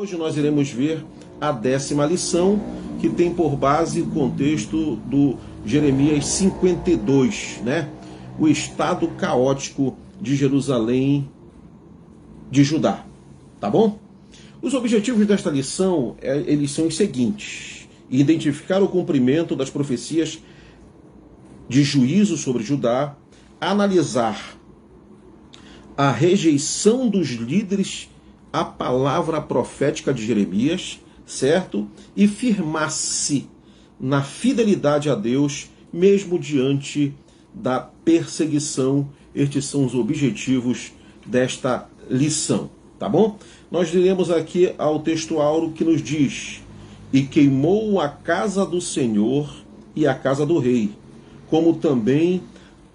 Hoje nós iremos ver a 10ª lição, que tem por base o contexto do Jeremias 52, né? O estado caótico de Jerusalém, de Judá, tá bom? Os objetivos desta lição, eles são os seguintes: identificar o cumprimento das profecias de juízo sobre Judá, analisar a rejeição dos líderes à palavra profética de Jeremias, certo? E firmar-se na fidelidade a Deus, mesmo diante da perseguição. Estes são os objetivos desta lição, tá bom? Nós diremos aqui ao texto áureo que nos diz: e queimou a casa do Senhor e a casa do rei, como também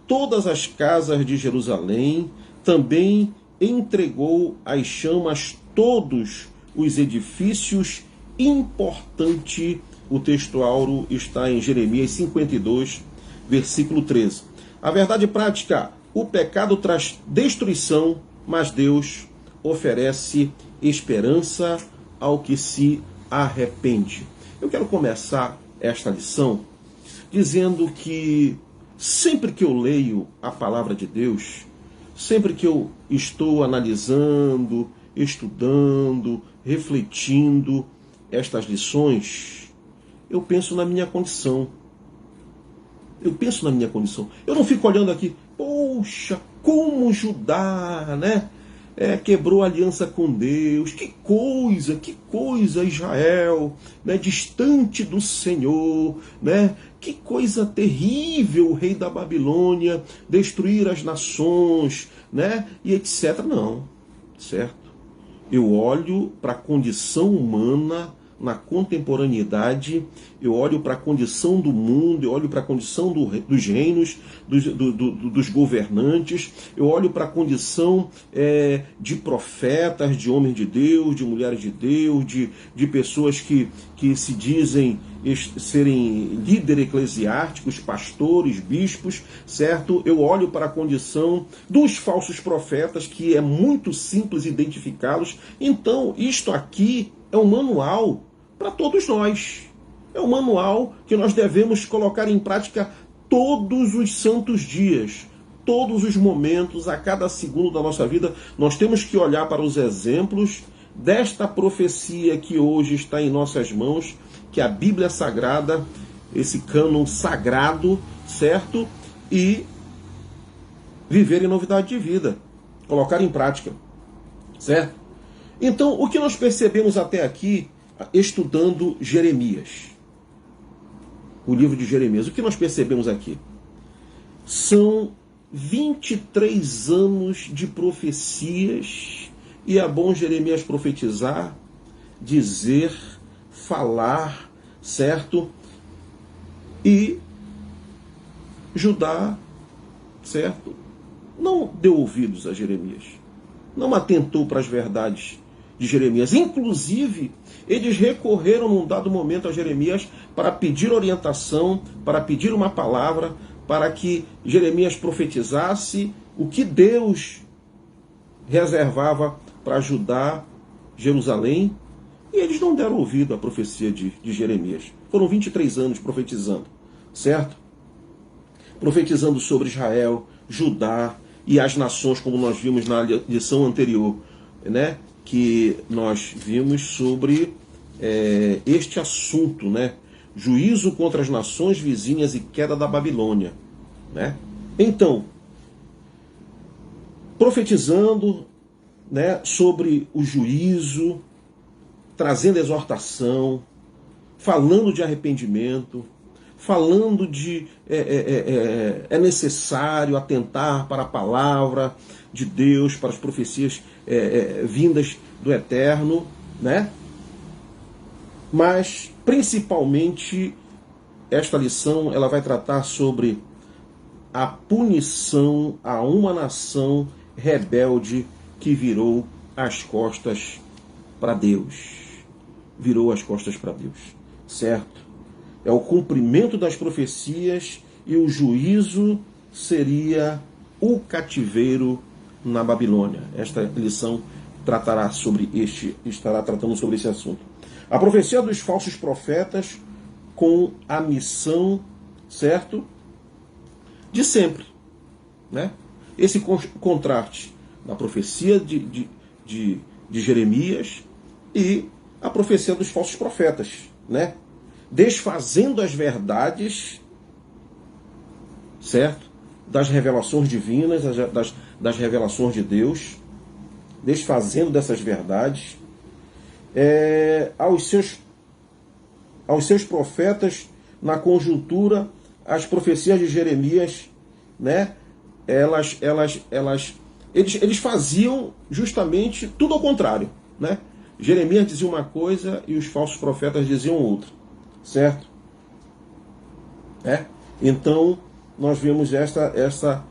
todas as casas de Jerusalém, também entregou às chamas todos os edifícios importantes. O texto áureo está em Jeremias 52, versículo 13. A verdade prática: o pecado traz destruição, mas Deus oferece esperança ao que se arrepende. Eu quero começar esta lição dizendo que sempre que eu leio a palavra de Deus, sempre que eu estou analisando, estudando, refletindo estas lições, eu penso na minha condição. Eu não fico olhando aqui, poxa, como Judá, né? Quebrou a aliança com Deus, que coisa Israel, né? Distante do Senhor, né? Que coisa terrível o rei da Babilônia destruir as nações, né? E etc. Não, certo? Eu olho para a condição humana na contemporaneidade, eu olho para a condição do mundo, eu olho para a condição dos reinos, dos governantes, eu olho para a condição de profetas, de homens de Deus, de mulheres de Deus, de pessoas que se dizem serem líderes eclesiásticos, pastores, bispos, certo? Eu olho para a condição dos falsos profetas, que é muito simples identificá-los. Então, isto aqui é um manual para todos nós. É um manual que nós devemos colocar em prática todos os santos dias, todos os momentos, a cada segundo da nossa vida. Nós temos que olhar para os exemplos desta profecia que hoje está em nossas mãos, que é a Bíblia Sagrada, esse cânon sagrado, certo? E viver em novidade de vida, colocar em prática, certo? Então, o que nós percebemos até aqui, estudando Jeremias, o livro de Jeremias, o que nós percebemos aqui? São 23 anos de profecias, e é bom Jeremias profetizar, dizer, falar, certo? E Judá, certo? Não deu ouvidos a Jeremias, não atentou para as verdades de Jeremias. Inclusive, eles recorreram num dado momento a Jeremias para pedir orientação, para pedir uma palavra, para que Jeremias profetizasse o que Deus reservava para Judá, Jerusalém, e eles não deram ouvido à profecia de Jeremias. Foram 23 anos profetizando, certo? Profetizando sobre Israel, Judá e as nações, como nós vimos na lição anterior, né? Que nós vimos sobre este assunto, né? Juízo contra as nações vizinhas e queda da Babilônia, né? Então, profetizando, né, sobre o juízo, trazendo exortação, falando de arrependimento, falando de é necessário atentar para a palavra de Deus, para as profecias vindas do Eterno, né? Mas, principalmente, esta lição ela vai tratar sobre a punição a uma nação rebelde que virou as costas para Deus. Virou as costas para Deus, certo? É o cumprimento das profecias, e o juízo seria o cativeiro na Babilônia. Esta lição estará tratando sobre esse assunto. A profecia dos falsos profetas com a missão, certo? De sempre, né? Esse contraste da profecia de Jeremias e a profecia dos falsos profetas, né? Desfazendo as verdades, certo? Das revelações divinas, das revelações de Deus, desfazendo dessas verdades, aos seus profetas, na conjuntura, as profecias de Jeremias, né? Eles faziam justamente tudo ao contrário, né? Jeremias dizia uma coisa e os falsos profetas diziam outra, certo? Então nós vemos esta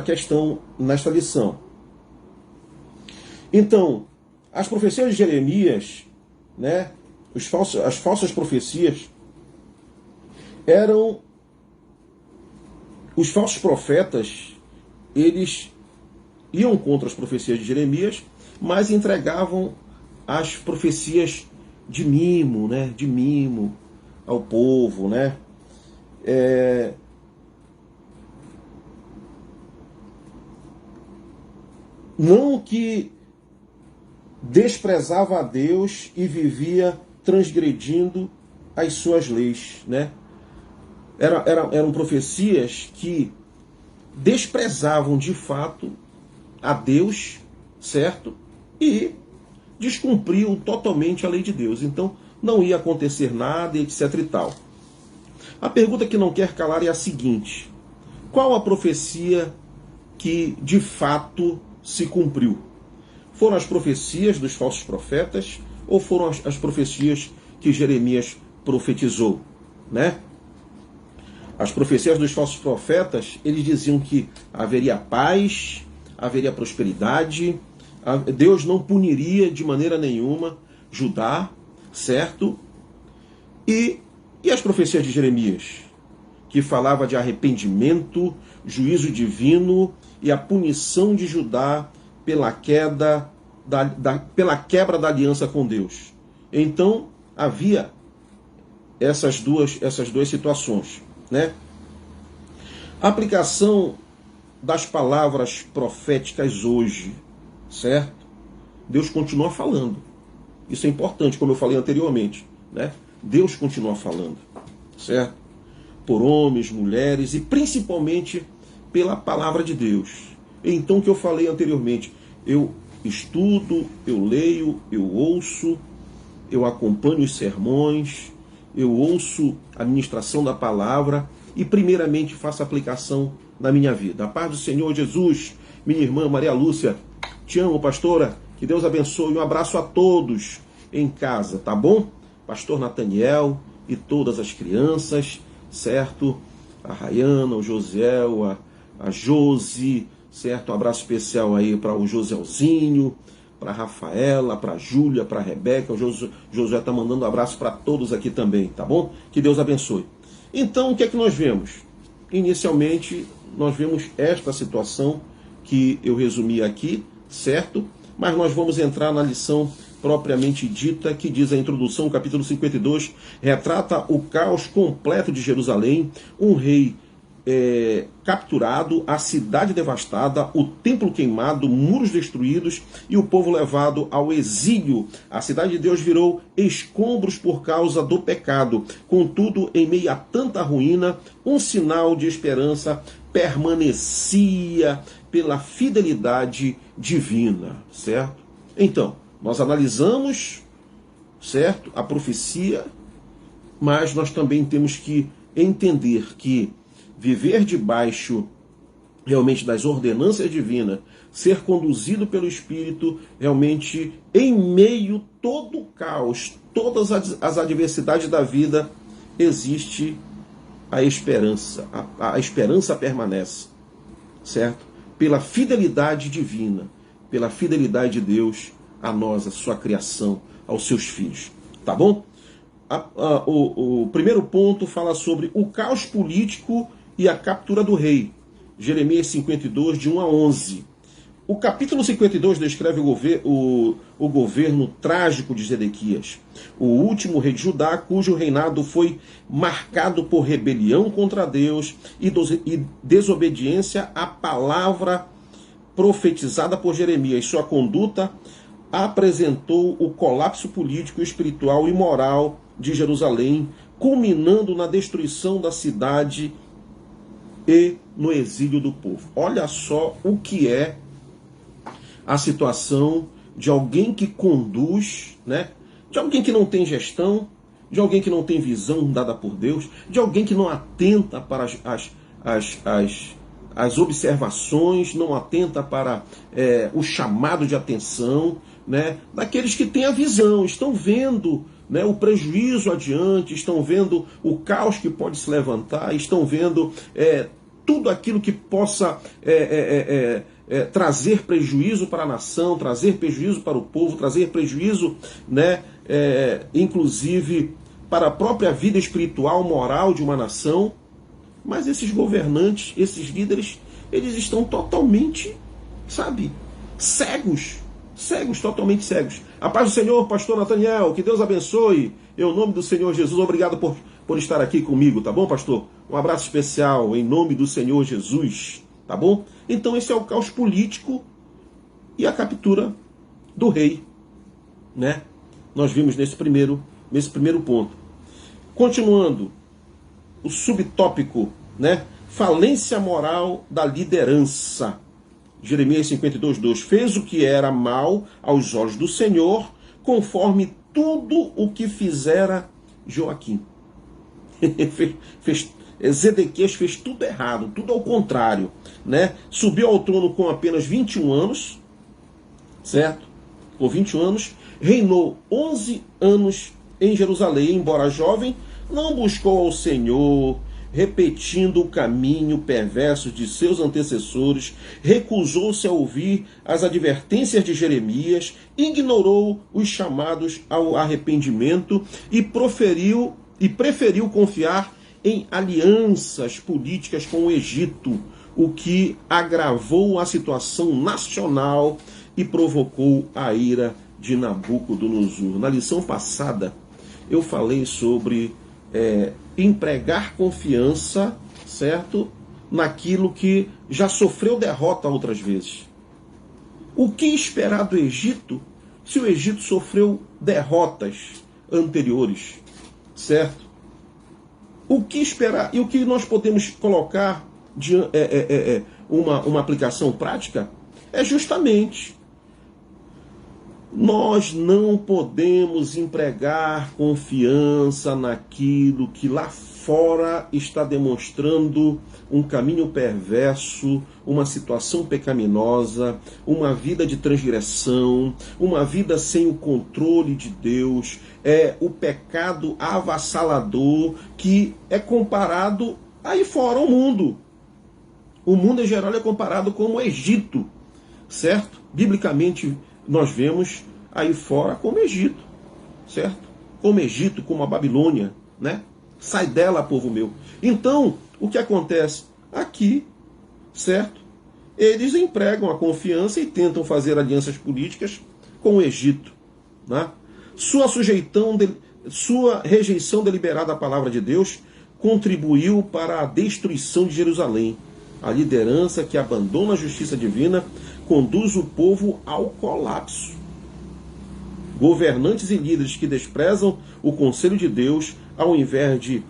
questão nesta lição. Então, as profecias de Jeremias, né? As falsas profecias eram os falsos profetas. Eles iam contra as profecias de Jeremias, mas entregavam as profecias de mimo, né? De mimo ao povo, né? Não que desprezava a Deus e vivia transgredindo as suas leis, né? Eram profecias que desprezavam de fato a Deus, certo? E descumpriam totalmente a lei de Deus. Então não ia acontecer nada, etc e tal. A pergunta que não quer calar é a seguinte: qual a profecia que de fato se cumpriu? Foram as profecias dos falsos profetas ou foram as profecias que Jeremias profetizou, né? As profecias dos falsos profetas, eles diziam que haveria paz, haveria prosperidade, Deus não puniria de maneira nenhuma Judá, certo? E as profecias de Jeremias, que falava de arrependimento, juízo divino e a punição de Judá pela quebra da aliança com Deus. Então havia essas duas situações, né? A aplicação das palavras proféticas hoje, certo? Deus continua falando. Isso é importante, como eu falei anteriormente, né? Deus continua falando, certo? Por homens, mulheres e principalmente pela palavra de Deus. Então, o que eu falei anteriormente, eu estudo, eu leio, eu ouço, eu acompanho os sermões, eu ouço a ministração da palavra e primeiramente faço aplicação na minha vida. A paz do Senhor Jesus, minha irmã Maria Lúcia, te amo, pastora, que Deus abençoe, um abraço a todos em casa, tá bom? Pastor Nathaniel e todas as crianças, certo? A Rayana, o Josiel, a Josi, certo? Um abraço especial aí para o Joselzinho, para a Rafaela, para a Júlia, para a Rebeca. O Josué está mandando um abraço para todos aqui também, tá bom? Que Deus abençoe. Então, o que é que nós vemos? Inicialmente, nós vemos esta situação que eu resumi aqui, certo? Mas nós vamos entrar na lição propriamente dita, que diz a introdução, capítulo 52, retrata o caos completo de Jerusalém, um rei capturado, a cidade devastada, o templo queimado, muros destruídos e o povo levado ao exílio. A cidade de Deus virou escombros por causa do pecado. Contudo, em meio a tanta ruína, um sinal de esperança permanecia pela fidelidade divina, certo? Então, nós analisamos, certo, a profecia, mas nós também temos que entender que viver debaixo realmente das ordenanças divinas, ser conduzido pelo Espírito, realmente em meio todo o caos, todas as adversidades da vida, existe a esperança. A esperança permanece, certo? Pela fidelidade divina, pela fidelidade de Deus a nós, a sua criação, aos seus filhos. Tá bom? O primeiro ponto fala sobre o caos político e a captura do rei. Jeremias 52, de 1 a 11. O capítulo 52 descreve o governo trágico de Zedequias, o último rei de Judá, cujo reinado foi marcado por rebelião contra Deus e desobediência à palavra profetizada por Jeremias. Sua conduta apresentou o colapso político, espiritual e moral de Jerusalém, culminando na destruição da cidade e no exílio do povo. Olha só o que é a situação de alguém que conduz, né? De alguém que não tem gestão, de alguém que não tem visão dada por Deus, de alguém que não atenta para as observações, não atenta para o chamado de atenção, né? Daqueles que têm a visão, estão vendo, né, o prejuízo adiante, estão vendo o caos que pode se levantar, estão vendo tudo aquilo que possa trazer prejuízo para a nação, trazer prejuízo para o povo, trazer prejuízo, né, inclusive para a própria vida espiritual, moral de uma nação. Mas esses governantes, esses líderes, eles estão totalmente, sabe, cegos, totalmente cegos. A paz do Senhor, pastor Nathaniel, que Deus abençoe, em nome do Senhor Jesus, obrigado por estar aqui comigo, tá bom, pastor? Um abraço especial, em nome do Senhor Jesus, tá bom? Então esse é o caos político e a captura do rei, né? Nós vimos nesse primeiro ponto. Continuando, o subtópico, né? Falência moral da liderança. Jeremias 52:2. Fez o que era mal aos olhos do Senhor, conforme tudo o que fizera Joaquim. Zedequias fez tudo errado, tudo ao contrário, né? Subiu ao trono com apenas 21 anos, certo? Com 21 anos, reinou 11 anos em Jerusalém, embora jovem, não buscou ao Senhor, repetindo o caminho perverso de seus antecessores, recusou-se a ouvir as advertências de Jeremias, ignorou os chamados ao arrependimento e preferiu confiar em alianças políticas com o Egito, o que agravou a situação nacional e provocou a ira de Nabucodonosor. Na lição passada, eu falei sobre empregar confiança, certo? Naquilo que já sofreu derrota outras vezes. O que esperar do Egito se o Egito sofreu derrotas anteriores, certo? O que esperar? E o que nós podemos colocar de uma aplicação prática é justamente: nós não podemos empregar confiança naquilo que lá fora está demonstrando um caminho perverso, uma situação pecaminosa, uma vida de transgressão, uma vida sem o controle de Deus, o pecado avassalador que é comparado aí fora ao mundo. O mundo em geral é comparado com o Egito, certo? Biblicamente nós vemos aí fora como Egito, certo? Como Egito, como a Babilônia, né? Sai dela, povo meu. Então, o que acontece aqui, certo? Eles empregam a confiança e tentam fazer alianças políticas com o Egito, né? Sua rejeição deliberada à palavra de Deus contribuiu para a destruição de Jerusalém. A liderança que abandona a justiça divina conduz o povo ao colapso. Governantes e líderes que desprezam o conselho de Deus, ao invés de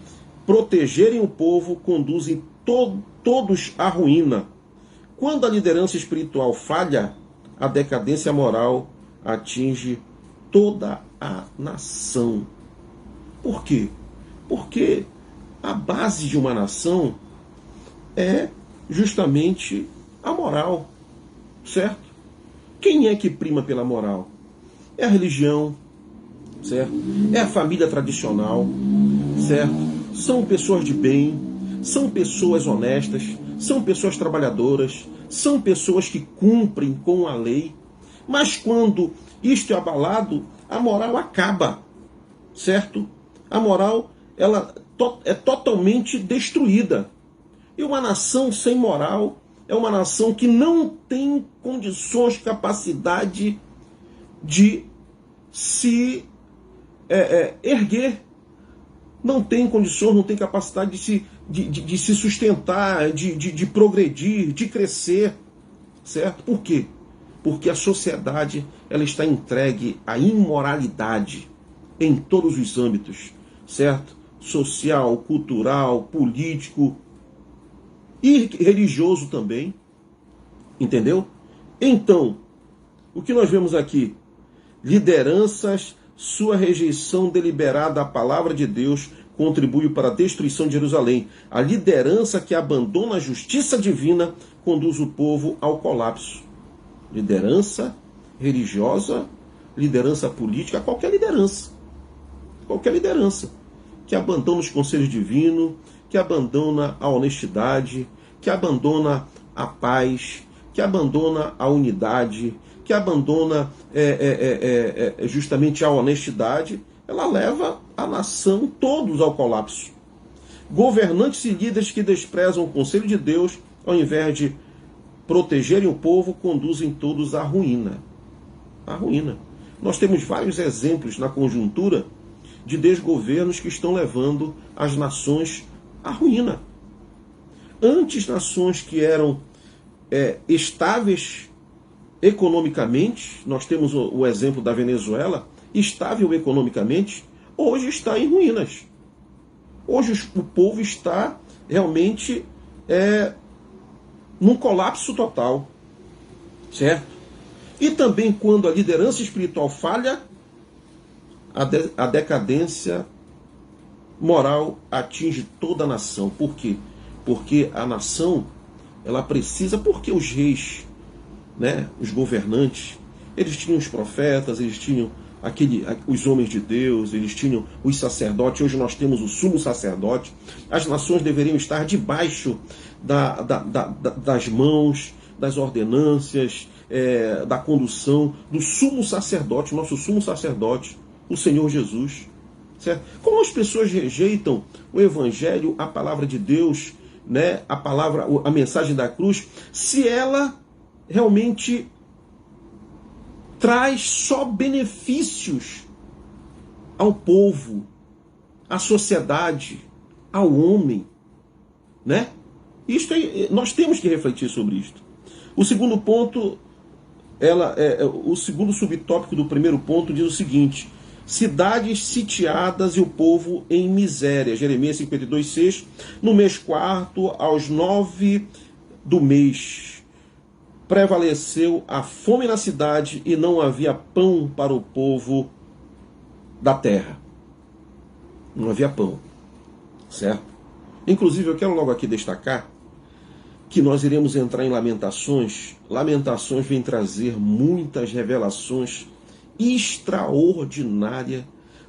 protegerem o povo, conduzem todos à ruína. Quando a liderança espiritual falha, a decadência moral atinge toda a nação. Por quê? Porque a base de uma nação é justamente a moral, certo? Quem é que prima pela moral? É a religião, certo? É a família tradicional, certo? São pessoas de bem, são pessoas honestas, são pessoas trabalhadoras, são pessoas que cumprem com a lei. Mas quando isto é abalado, a moral acaba, certo? A moral ela é totalmente destruída. E uma nação sem moral é uma nação que não tem condições, capacidade de se erguer. Não tem condições, não tem capacidade de se sustentar, de progredir, de crescer. Certo? Por quê? Porque a sociedade ela está entregue à imoralidade em todos os âmbitos. Certo? Social, cultural, político e religioso também. Entendeu? Então, o que nós vemos aqui? Lideranças, sua rejeição deliberada à palavra de Deus contribui para a destruição de Jerusalém. A liderança que abandona a justiça divina conduz o povo ao colapso. Liderança religiosa, liderança política, qualquer liderança que abandona os conselhos divinos, que abandona a honestidade, que abandona a paz, que abandona a unidade, que abandona justamente a honestidade, ela leva a nação todos ao colapso. Governantes e líderes que desprezam o conselho de Deus, ao invés de protegerem o povo, conduzem todos à ruína. À ruína. Nós temos vários exemplos na conjuntura de desgovernos que estão levando as nações à ruína. Antes, nações que eram estáveis economicamente, nós temos o exemplo da Venezuela, estável economicamente, hoje está em ruínas. Hoje o povo está realmente num colapso total. Certo? E também quando a liderança espiritual falha, a decadência moral atinge toda a nação. Por quê? Porque a nação, ela precisa, porque os reis, os governantes, eles tinham os profetas, eles tinham os homens de Deus, eles tinham os sacerdotes. Hoje nós temos o sumo sacerdote. As nações deveriam estar debaixo das mãos, das ordenâncias, da condução do sumo sacerdote, nosso sumo sacerdote, o Senhor Jesus. Certo? Como as pessoas rejeitam o Evangelho, a palavra de Deus, a mensagem da cruz, se ela realmente traz só benefícios ao povo, à sociedade, ao homem, nós temos que refletir sobre isto. O segundo ponto, o segundo subtópico do primeiro ponto diz o seguinte: cidades sitiadas e o povo em miséria. Jeremias 52:6. No mês quarto, aos 9 do mês, prevaleceu a fome na cidade e não havia pão para o povo da terra. Não havia pão. Certo? Inclusive, eu quero logo aqui destacar que nós iremos entrar em Lamentações. Lamentações vem trazer muitas revelações extraordinárias.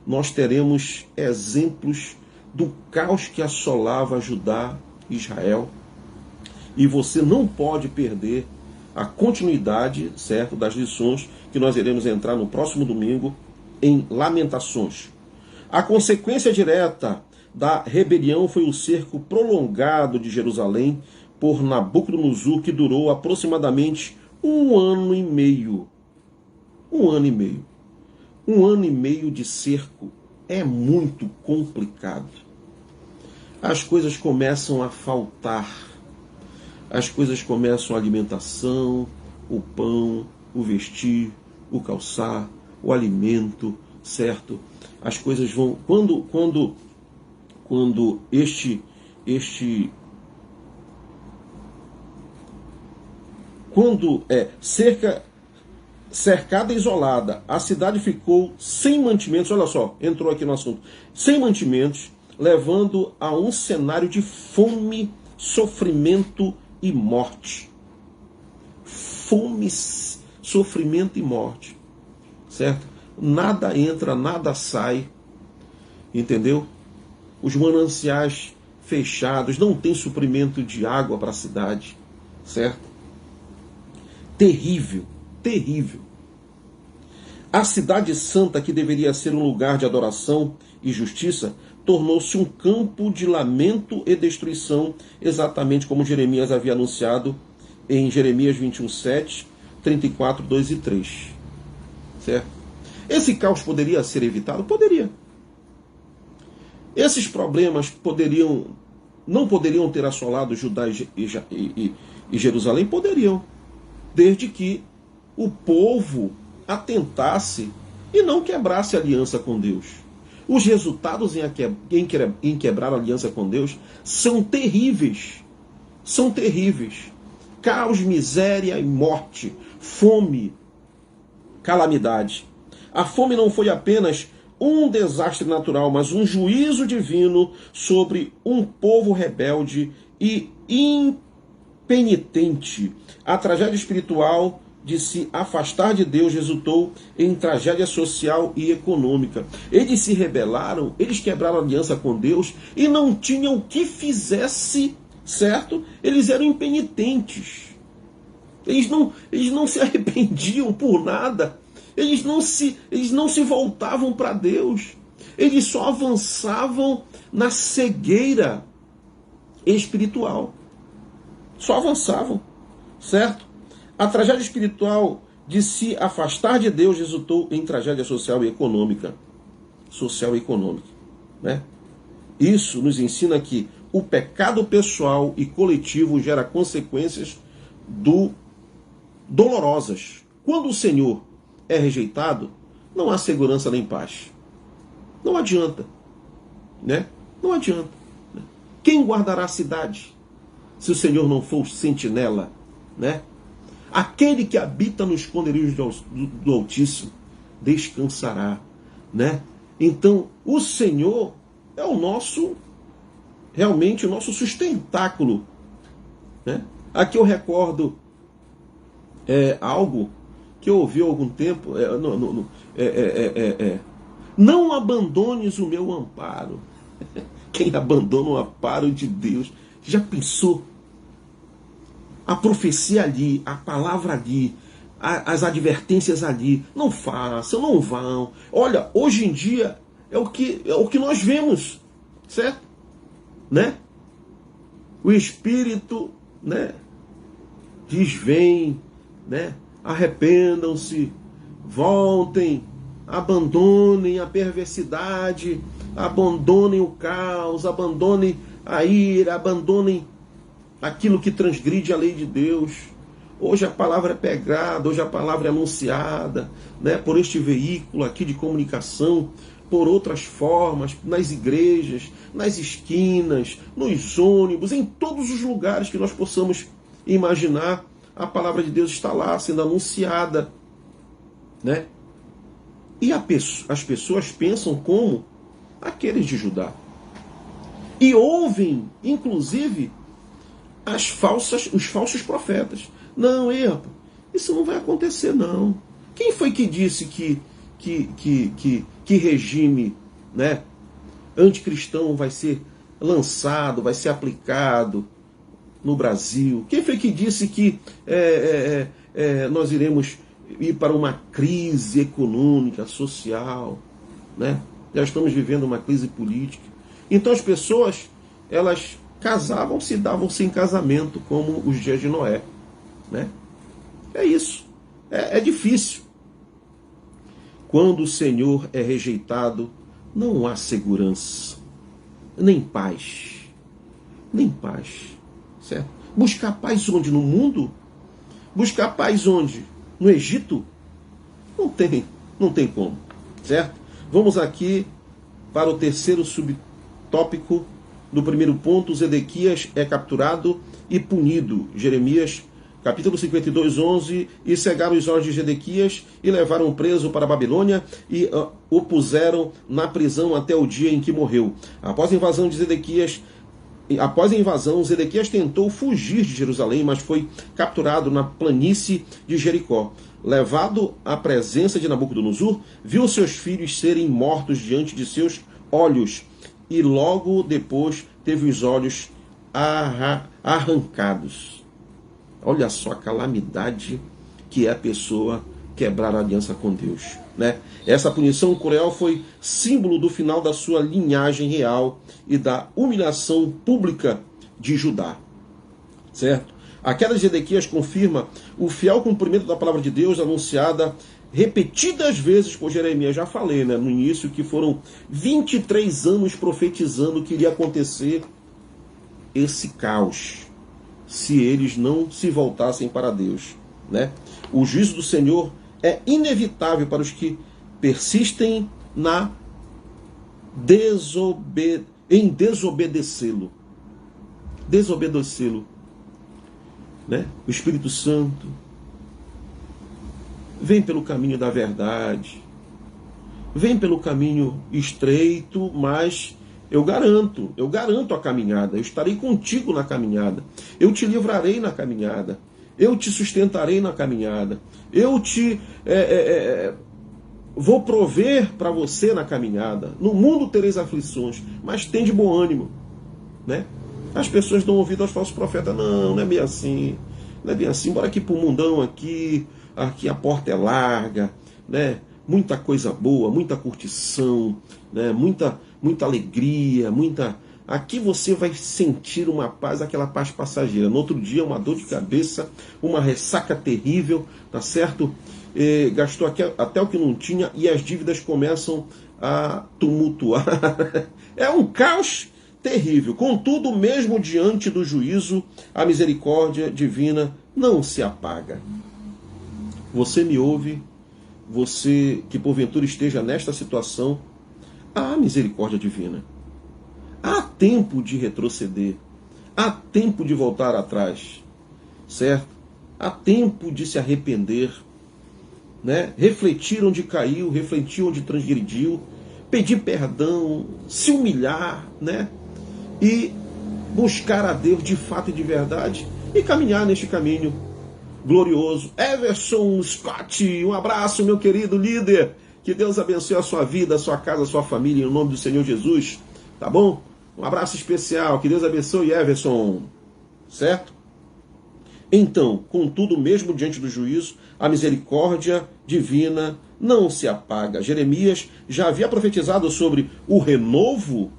Nós teremos exemplos do caos que assolava Judá e Israel. E você não pode perder a continuidade, certo, das lições que nós iremos entrar no próximo domingo em Lamentações. A consequência direta da rebelião foi o cerco prolongado de Jerusalém por Nabucodonosor, que durou aproximadamente 1 ano e meio. 1 ano e meio. 1 ano e meio de cerco é muito complicado. As coisas começam a faltar. As coisas começam a alimentação, o pão, o vestir, o calçar, o alimento, certo? As coisas vão... Quando cercada e isolada, a cidade ficou sem mantimentos. Olha só, entrou aqui no assunto. Sem mantimentos, levando a um cenário de fome, sofrimento e morte. Fome, sofrimento e morte. Certo? Nada entra, nada sai. Entendeu? Os mananciais fechados, não tem suprimento de água para a cidade. Certo? Terrível, terrível. A cidade santa, que deveria ser um lugar de adoração e justiça, tornou-se um campo de lamento e destruição, exatamente como Jeremias havia anunciado em Jeremias 21:7, 34, 2 e 3. Certo? Esse caos poderia ser evitado? Poderia. Esses problemas não poderiam ter assolado Judá e Jerusalém? Poderiam, desde que o povo atentasse e não quebrasse a aliança com Deus. Os resultados em quebrar a aliança com Deus são terríveis. São terríveis. Caos, miséria e morte. Fome, calamidade. A fome não foi apenas um desastre natural, mas um juízo divino sobre um povo rebelde e impenitente. A tragédia espiritual de se afastar de Deus resultou em tragédia social e econômica. Eles se rebelaram, eles quebraram a aliança com Deus e não tinham o que fizesse, certo? Eles eram impenitentes. Eles não se arrependiam por nada. Eles não se voltavam para Deus. Eles só avançavam na cegueira espiritual. Só avançavam, certo? A tragédia espiritual de se afastar de Deus resultou em tragédia social e econômica. Social e econômica, né? Isso nos ensina que o pecado pessoal e coletivo gera consequências dolorosas. Quando o Senhor é rejeitado, não há segurança nem paz. Não adianta, né? Não adianta. Quem guardará a cidade se o Senhor não for sentinela, né? Aquele que habita no esconderijo do Altíssimo descansará, né? Então, o Senhor é realmente o nosso sustentáculo, né? Aqui eu recordo algo que eu ouvi há algum tempo, não abandones o meu amparo. Quem abandona o amparo de Deus, já pensou? A profecia ali, a palavra ali, as advertências ali, não façam, não vão. Olha, hoje em dia é o que nós vemos, certo? Né? O Espírito, né, diz: vem, né? Arrependam-se, voltem, abandonem a perversidade, abandonem o caos, abandonem a ira, abandonem aquilo que transgride a lei de Deus. Hoje a palavra é pregada, hoje a palavra é anunciada, né, por este veículo aqui de comunicação, por outras formas, nas igrejas, nas esquinas, nos ônibus, em todos os lugares que nós possamos imaginar, a palavra de Deus está lá sendo anunciada, né? E as pessoas pensam como aqueles de Judá. E ouvem, inclusive, os falsos profetas. Não, isso não vai acontecer, não. Quem foi que disse que regime, né, anticristão vai ser lançado, vai ser aplicado no Brasil? Quem foi que disse que nós iremos ir para uma crise econômica, social, né? Já estamos vivendo uma crise política. Então as pessoas, elas casavam-se e davam-se em casamento, como os dias de Noé, né? É isso. É difícil. Quando o Senhor é rejeitado, não há segurança, nem paz. Nem paz. Certo? Buscar paz onde? No mundo? Buscar paz onde? No Egito? Não tem como. Certo? Vamos aqui para o terceiro subtópico do primeiro ponto. Zedequias é capturado e punido. Jeremias, capítulo 52, 11. E cegaram os olhos de Zedequias e levaram preso para a Babilônia e o puseram na prisão até o dia em que morreu. Após a invasão, Zedequias tentou fugir de Jerusalém, mas foi capturado na planície de Jericó. Levado à presença de Nabucodonosor, viu seus filhos serem mortos diante de seus olhos, e logo depois teve os olhos arrancados. Olha só a calamidade que é a pessoa quebrar a aliança com Deus, né? Essa punição cruel foi símbolo do final da sua linhagem real e da humilhação pública de Judá, certo? A queda de Zedequias confirma o fiel cumprimento da palavra de Deus anunciada repetidas vezes por Jeremias. Já falei, né, no início, que foram 23 anos profetizando que iria acontecer esse caos se eles não se voltassem para Deus, né? O juízo do Senhor é inevitável para os que persistem em desobedecê-lo. Desobedecê-lo, né? O Espírito Santo vem pelo caminho da verdade, vem pelo caminho estreito, mas eu garanto a caminhada, eu estarei contigo na caminhada, eu te livrarei na caminhada, eu te sustentarei na caminhada, eu te vou prover para você na caminhada. No mundo tereis aflições, mas tem de bom ânimo, né? As pessoas dão ouvido aos falsos profetas. Não é bem assim, não é bem assim. Bora aqui para o mundão aqui a porta é larga, né? Muita coisa boa, muita curtição, né? Muita alegria, Aqui você vai sentir uma paz, aquela paz passageira. No outro dia, uma dor de cabeça, uma ressaca terrível, tá certo? Gastou até o que não tinha e as dívidas começam a tumultuar. É um caos terrível. Contudo, mesmo diante do juízo, a misericórdia divina não se apaga. Você me ouve, você que porventura esteja nesta situação, há misericórdia divina. Há tempo de retroceder, há tempo de voltar atrás, certo? Há tempo de se arrepender, né? Refletir onde caiu, refletir onde transgrediu, pedir perdão, se humilhar, né? E buscar a Deus de fato e de verdade e caminhar neste caminho glorioso. Everson Scott, um abraço, meu querido líder. Que Deus abençoe a sua vida, a sua casa, a sua família, em nome do Senhor Jesus. Tá bom? Um abraço especial. Que Deus abençoe, Everson. Certo? Então, contudo, mesmo diante do juízo, a misericórdia divina não se apaga. Jeremias já havia profetizado sobre o renovo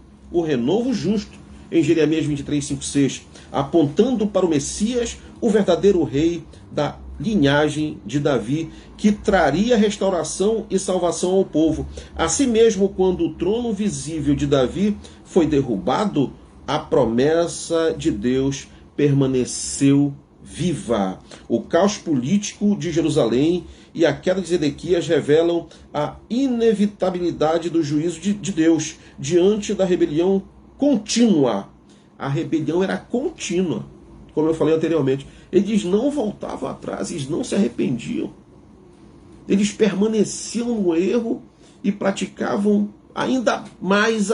justo, em Jeremias 23, 5, 6, apontando para o Messias, o verdadeiro rei da linhagem de Davi, que traria restauração e salvação ao povo. Assim mesmo, quando o trono visível de Davi foi derrubado, a promessa de Deus permaneceu viva. O caos político de Jerusalém e a queda de Zedequias revelam a inevitabilidade do juízo de Deus diante da rebelião contínua. A rebelião era contínua, como eu falei anteriormente. Eles não voltavam atrás, eles não se arrependiam. Eles permaneciam no erro e praticavam ainda mais,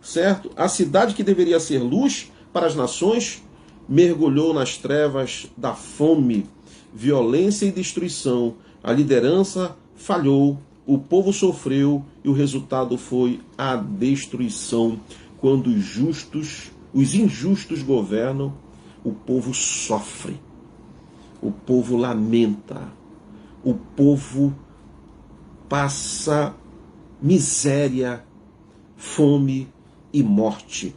certo? A cidade que deveria ser luz para as nações mergulhou nas trevas da fome, violência e destruição. A liderança falhou, o povo sofreu e o resultado foi a destruição. Quando os injustos governam, o povo sofre, o povo lamenta, o povo passa miséria, fome e morte.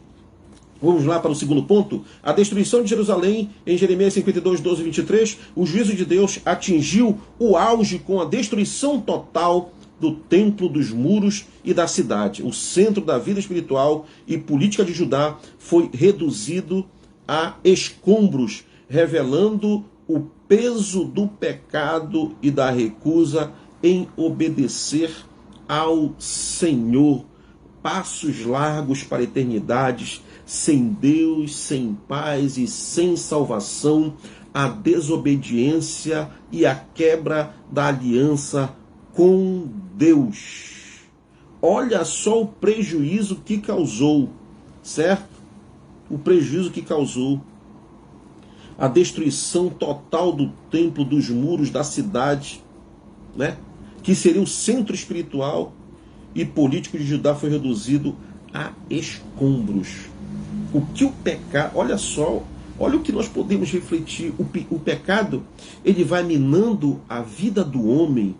Vamos lá para o segundo ponto. A destruição de Jerusalém, em Jeremias 52, 12 e 23. O juízo de Deus atingiu o auge com a destruição total do templo, dos muros e da cidade. O centro da vida espiritual e política de Judá foi reduzido a escombros, revelando o peso do pecado e da recusa em obedecer ao Senhor. Passos largos para eternidades, sem Deus, sem paz e sem salvação, a desobediência e a quebra da aliança com Deus. Olha só o prejuízo que causou, certo? O prejuízo que causou. A destruição total do templo, dos muros, da cidade, né? Que seria o centro espiritual e político de Judá, foi reduzido a escombros. O que o pecado, olha só, olha o que nós podemos refletir. O pecado, ele vai minando a vida do homem.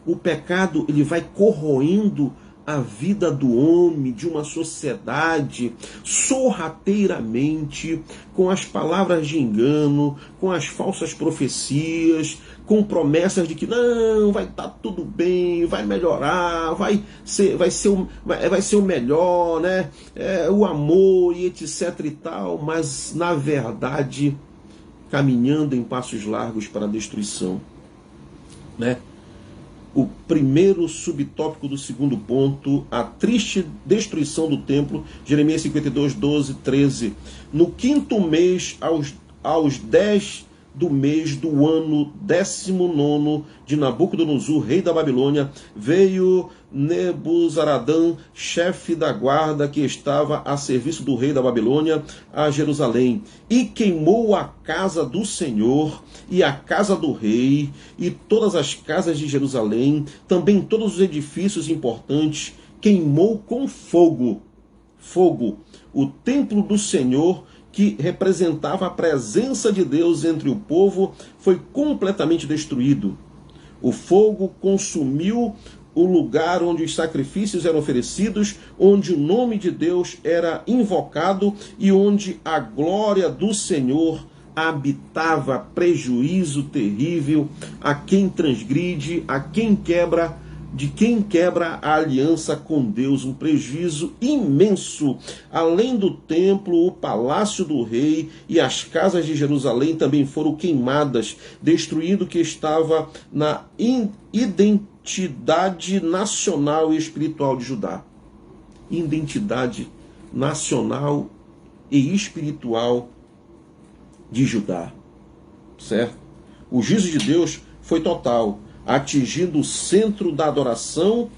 O pecado, ele vai corroendo a vida do homem, de uma sociedade, sorrateiramente, com as palavras de engano, com as falsas profecias, com promessas de que não, vai estar tudo bem, vai melhorar, vai ser o melhor, né? O amor e etc e tal, mas na verdade caminhando em passos largos para a destruição, né? O primeiro subtópico do segundo ponto, a triste destruição do templo, Jeremias 52, 12, 13. No quinto mês, aos 10 do mês do ano 19 de Nabucodonosor, rei da Babilônia, veio Nebuzaradã, chefe da guarda que estava a serviço do rei da Babilônia, a Jerusalém, e queimou a casa do Senhor e a casa do rei e todas as casas de Jerusalém, também todos os edifícios importantes, queimou com fogo o templo do Senhor, que representava a presença de Deus entre o povo, foi completamente destruído. O fogo consumiu o lugar onde os sacrifícios eram oferecidos, onde o nome de Deus era invocado e onde a glória do Senhor habitava. Prejuízo terrível a quem transgride, de quem quebra a aliança com Deus, um prejuízo imenso. Além do templo, o palácio do rei e as casas de Jerusalém também foram queimadas, destruindo o que estava na identidade nacional e espiritual de Judá. Identidade nacional e espiritual de Judá, certo? O juízo de Deus foi total, atingindo o centro da adoração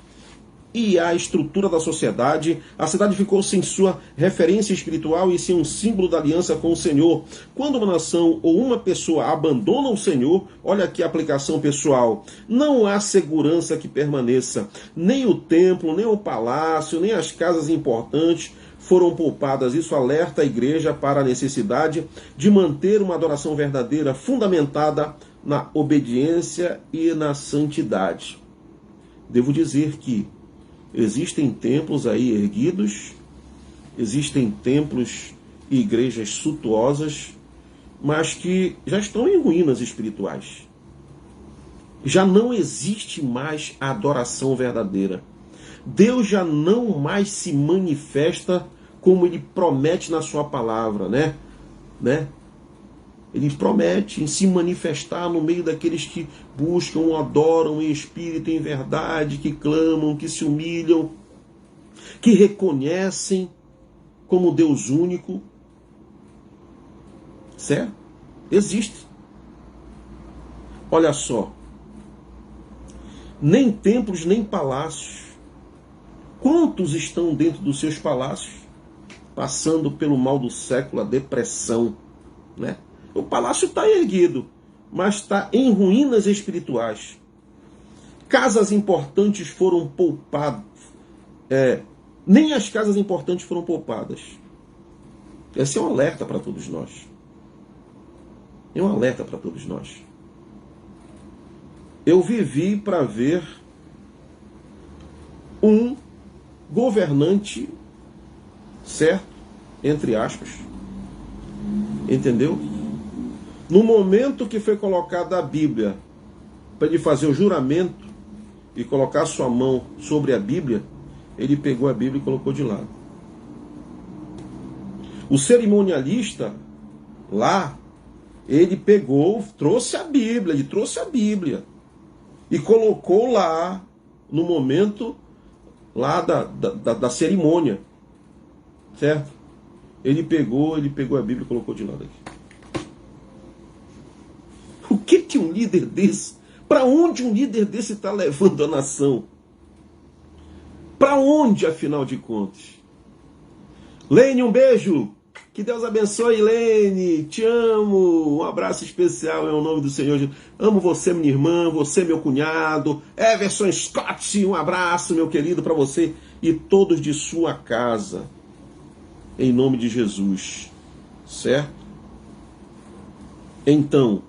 e a estrutura da sociedade. A cidade ficou sem sua referência espiritual e sem um símbolo da aliança com o Senhor. Quando uma nação ou uma pessoa abandona o Senhor, olha aqui a aplicação pessoal, não há segurança que permaneça. Nem o templo, nem o palácio, nem as casas importantes foram poupadas. Isso alerta a igreja para a necessidade de manter uma adoração verdadeira, fundamentada na obediência e na santidade. Devo dizer que existem templos aí erguidos, existem templos e igrejas suntuosas, mas que já estão em ruínas espirituais. Já não existe mais a adoração verdadeira. Deus já não mais se manifesta como Ele promete na sua palavra, né? Ele promete em se manifestar no meio daqueles que buscam, adoram em espírito e em verdade, que clamam, que se humilham, que reconhecem como Deus único. Certo? Existe. Olha só. Nem templos, nem palácios. Quantos estão dentro dos seus palácios, passando pelo mal do século, a depressão, né? O palácio está erguido, mas está em ruínas espirituais. Casas importantes foram poupadas. Nem as casas importantes foram poupadas. Esse é um alerta para todos nós. É um alerta para todos nós. Eu vivi para ver um governante, certo? Entre aspas. Entendeu? No momento que foi colocada a Bíblia, para ele fazer o juramento e colocar sua mão sobre a Bíblia, ele pegou a Bíblia e colocou de lado. O cerimonialista, lá, ele pegou, trouxe a Bíblia e colocou lá, no momento lá da cerimônia, certo? Ele pegou a Bíblia e colocou de lado aqui. O que um líder desse, para onde um líder desse está levando a nação? Para onde, afinal de contas? Lene, um beijo. Que Deus abençoe, Lene. Te amo. Um abraço especial em nome do Senhor. Amo você, minha irmã, você, meu cunhado. Everson Scott, um abraço, meu querido, para você e todos de sua casa. Em nome de Jesus. Certo? Então,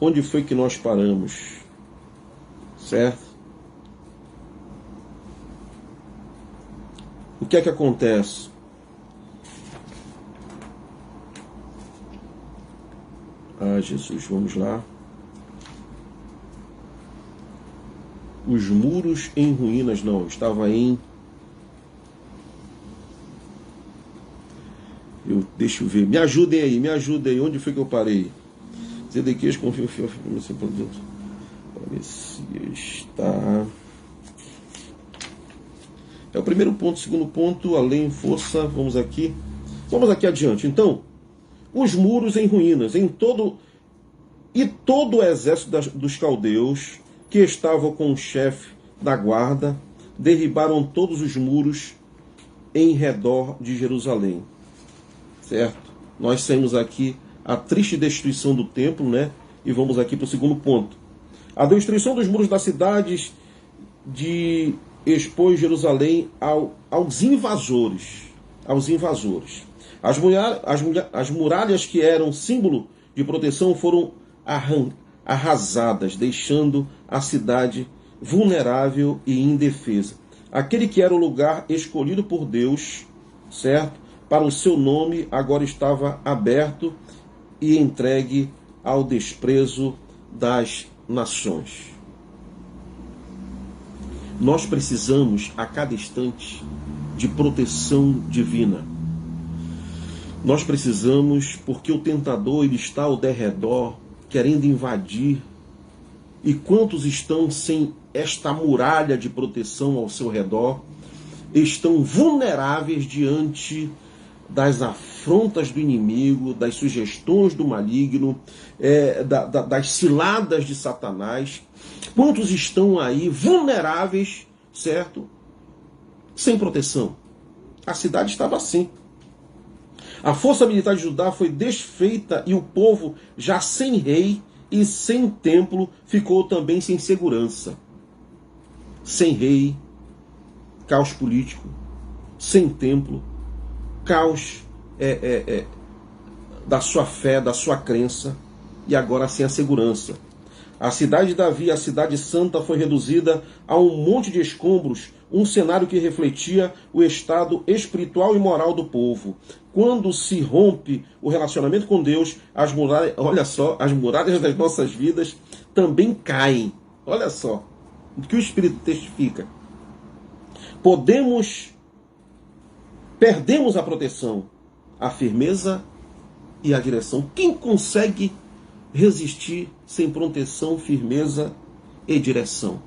onde foi que nós paramos? Certo? O que é que acontece? Ah, Jesus, vamos lá. Os muros em ruínas, não, estava em... Deixa eu ver, me ajudem aí, onde foi que eu parei? Zedequias confia o fiel por dentro. Messias, tá. É o primeiro ponto. Segundo ponto, além força, vamos aqui adiante. Então, os muros em ruínas, todo o exército dos caldeus que estavam com o chefe da guarda derribaram todos os muros em redor de Jerusalém. Certo? Nós saímos aqui a triste destruição do templo, né? E vamos aqui para o segundo ponto. A destruição dos muros das cidades expôs Jerusalém aos invasores. As muralhas que eram símbolo de proteção foram arrasadas, deixando a cidade vulnerável e indefesa. Aquele que era o lugar escolhido por Deus, certo? Para o seu nome, agora estava aberto e entregue ao desprezo das nações. Nós precisamos, a cada instante, de proteção divina. Nós precisamos, porque o tentador ele está ao derredor, querendo invadir. E quantos estão sem esta muralha de proteção ao seu redor, estão vulneráveis diante das afrontas do inimigo, das sugestões do maligno, das ciladas de Satanás. Quantos estão aí vulneráveis, certo? Sem proteção. A cidade estava assim. A força militar de Judá foi desfeita e o povo, já sem rei e sem templo, ficou também sem segurança. Sem rei, caos político, sem templo, caos da sua fé, da sua crença, e agora sem a segurança. A cidade de Davi, a cidade santa, foi reduzida a um monte de escombros, um cenário que refletia o estado espiritual e moral do povo. Quando se rompe o relacionamento com Deus, as muralhas, olha só, as muralhas das nossas vidas também caem. Olha só o que o Espírito testifica. Perdemos a proteção, a firmeza e a direção. Quem consegue resistir sem proteção, firmeza e direção?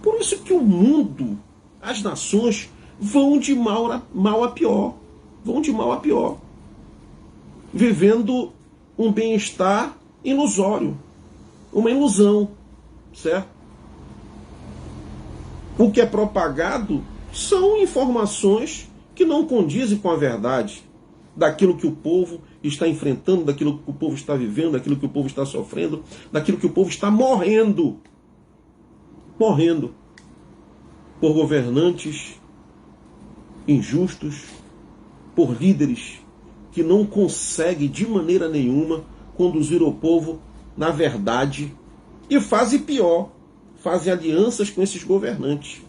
Por isso que o mundo, as nações, vão de mal a pior. Vão de mal a pior. Vivendo um bem-estar ilusório. Uma ilusão. Certo? O que é propagado são informações que não condizem com a verdade daquilo que o povo está enfrentando, daquilo que o povo está vivendo, daquilo que o povo está sofrendo, daquilo que o povo está morrendo. Morrendo por governantes injustos, por líderes que não conseguem de maneira nenhuma conduzir o povo na verdade e fazem pior, fazem alianças com esses governantes.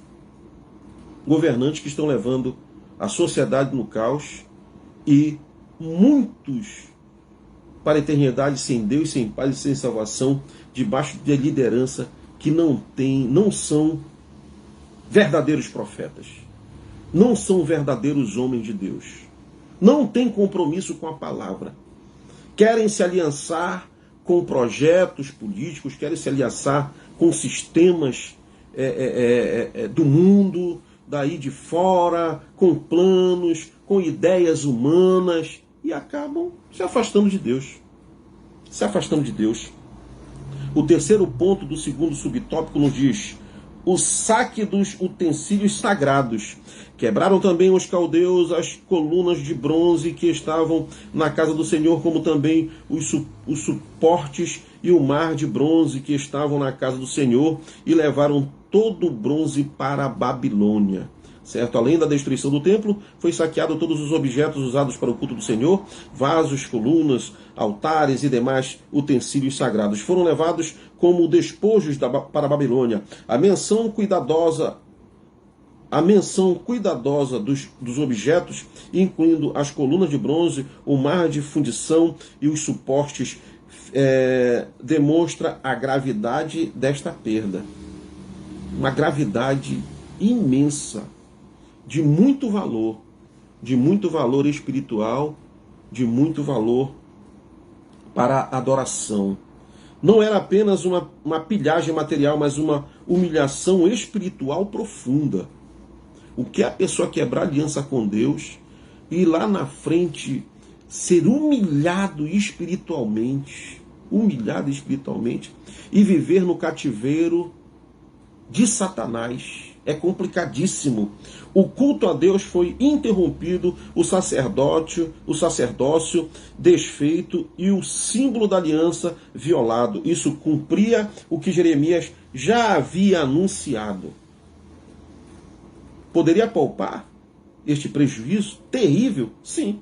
Governantes que estão levando a sociedade no caos e muitos para a eternidade sem Deus, sem paz e sem salvação, debaixo de liderança que não são verdadeiros profetas, não são verdadeiros homens de Deus, não têm compromisso com a palavra, querem se aliançar com projetos políticos, querem se aliançar com sistemas do mundo, daí de fora, com planos, com ideias humanas, e acabam se afastando de Deus. Se afastando de Deus. O terceiro ponto do segundo subtópico nos diz: o saque dos utensílios sagrados. Quebraram também os caldeus as colunas de bronze que estavam na casa do Senhor, como também os suportes e o mar de bronze que estavam na casa do Senhor, e levaram todo o bronze para a Babilônia. Certo? Além da destruição do templo, foi saqueado todos os objetos usados para o culto do Senhor, vasos, colunas, altares e demais utensílios sagrados. Foram levados como despojos para a Babilônia. A menção cuidadosa A menção cuidadosa dos objetos, incluindo as colunas de bronze, o mar de fundição e os suportes, demonstra a gravidade desta perda. Uma gravidade imensa, de muito valor espiritual, de muito valor para a adoração. Não era apenas uma pilhagem material, mas uma humilhação espiritual profunda. O que é a pessoa quebrar aliança com Deus e lá na frente ser humilhado espiritualmente e viver no cativeiro de Satanás. É complicadíssimo. O culto a Deus foi interrompido, o sacerdócio desfeito e o símbolo da aliança violado. Isso cumpria o que Jeremias já havia anunciado. Poderia poupar este prejuízo terrível? Sim.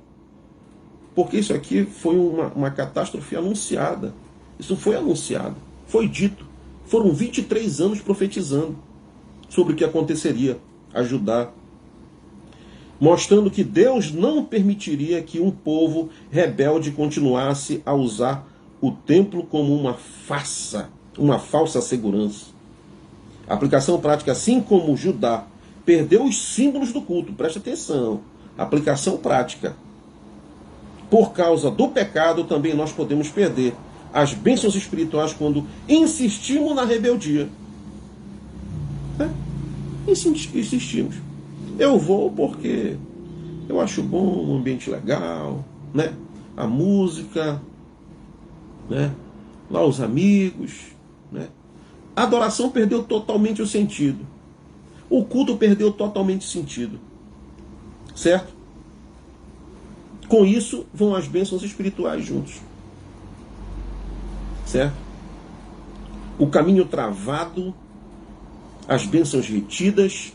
Porque isso aqui foi uma catástrofe anunciada. Isso foi anunciado, foi dito. Foram 23 anos profetizando sobre o que aconteceria a Judá, mostrando que Deus não permitiria que um povo rebelde continuasse a usar o templo como uma falsa segurança. A aplicação prática, assim como Judá perdeu os símbolos do culto, preste atenção, aplicação prática. Por causa do pecado, também nós podemos perder as bênçãos espirituais quando insistimos na rebeldia. Insistimos. Eu vou porque eu acho bom, um ambiente legal, né? A música, né? Lá os amigos, né? A adoração perdeu totalmente o sentido. O culto perdeu totalmente o sentido. Certo? Com isso vão as bênçãos espirituais juntos. Certo? O caminho travado, as bênçãos retidas,